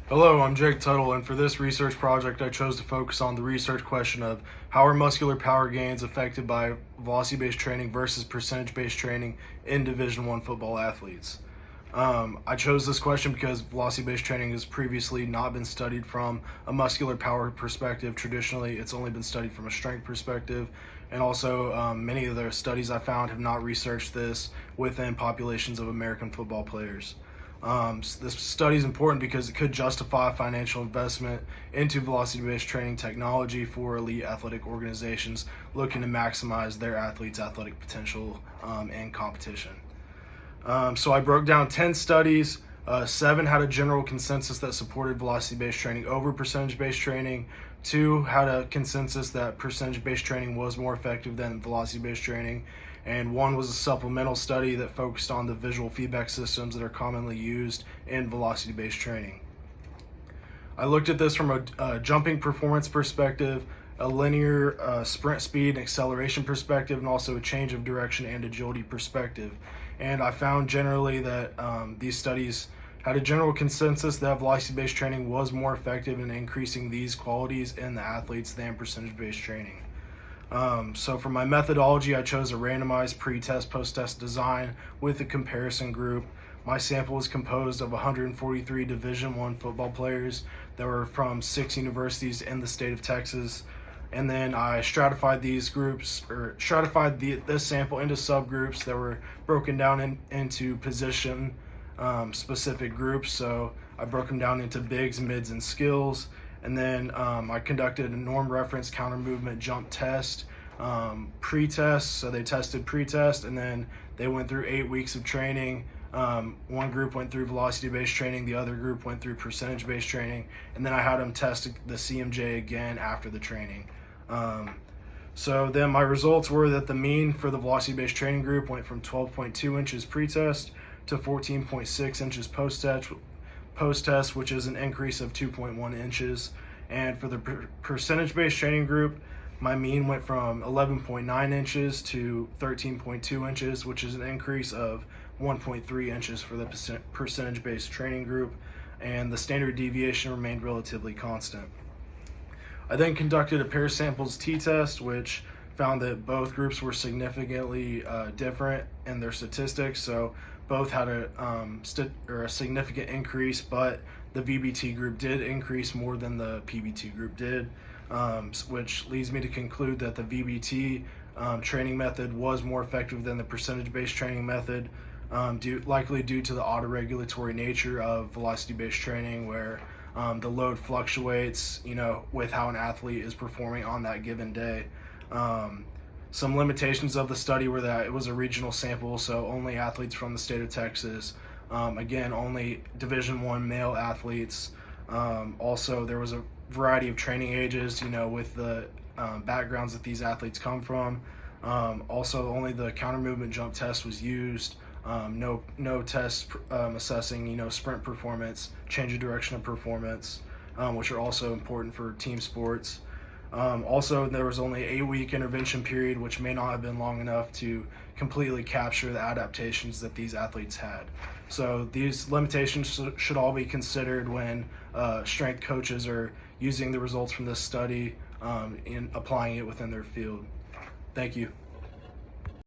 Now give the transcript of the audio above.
Hello, I'm Jake Tuttle, and for this research project, I chose to focus on the research question of how are muscular power gains affected by velocity-based training versus percentage-based training in Division I football athletes. I chose this question because velocity-based training has previously not been studied from a muscular power perspective. Traditionally, it's only been studied from a strength perspective, and also many of the studies I found have not researched this within populations of American football players. This study is important because it could justify financial investment into velocity-based training technology for elite athletic organizations looking to maximize their athletes' athletic potential in competition. So I broke down 10 studies. 7 had a general consensus that supported velocity-based training over percentage-based training. 2 had a consensus that percentage-based training was more effective than velocity-based training. And 1 was a supplemental study that focused on the visual feedback systems that are commonly used in velocity-based training. I looked at this from a jumping performance perspective, a linear sprint speed and acceleration perspective, and also a change of direction and agility perspective. And I found generally that these studies had a general consensus that velocity-based training was more effective in increasing these qualities in the athletes than percentage-based training. So for my methodology, I chose a randomized pre-test, post-test design with a comparison group. My sample was composed of 143 Division I football players that were from 6 universities in the state of Texas. And then I stratified these groups, or stratified this sample into subgroups that were broken down into position specific groups. So I broke them down into bigs, mids, and skills. And then I conducted a norm reference counter movement jump test, pre-test. So they tested pre-test, and then they went through 8 weeks of training. One group went through velocity-based training, the other group went through percentage-based training, and then I had them test the CMJ again after the training. So then my results were that the mean for the velocity-based training group went from 12.2 inches pre-test to 14.6 inches post-test, which is an increase of 2.1 inches. And for the percentage-based training group, my mean went from 11.9 inches to 13.2 inches, which is an increase of 1.3 inches for the percentage-based training group, and the standard deviation remained relatively constant. I then conducted a pair samples t-test, which found that both groups were significantly different in their statistics. So both had a significant increase, but the VBT group did increase more than the PBT group did, which leads me to conclude that the VBT training method was more effective than the percentage-based training method, likely due to the autoregulatory nature of velocity-based training, where the load fluctuates, with how an athlete is performing on that given day. Some limitations of the study were that it was a regional sample, so only athletes from the state of Texas. Again, only Division I male athletes. Also, there was a variety of training ages, with the backgrounds that these athletes come from. Also, only the counter movement jump test was used. No tests assessing, sprint performance, change of direction of performance, which are also important for team sports. Also, there was only an 8-week intervention period, which may not have been long enough to completely capture the adaptations that these athletes had. So these limitations should all be considered when strength coaches are using the results from this study and applying it within their field. Thank you.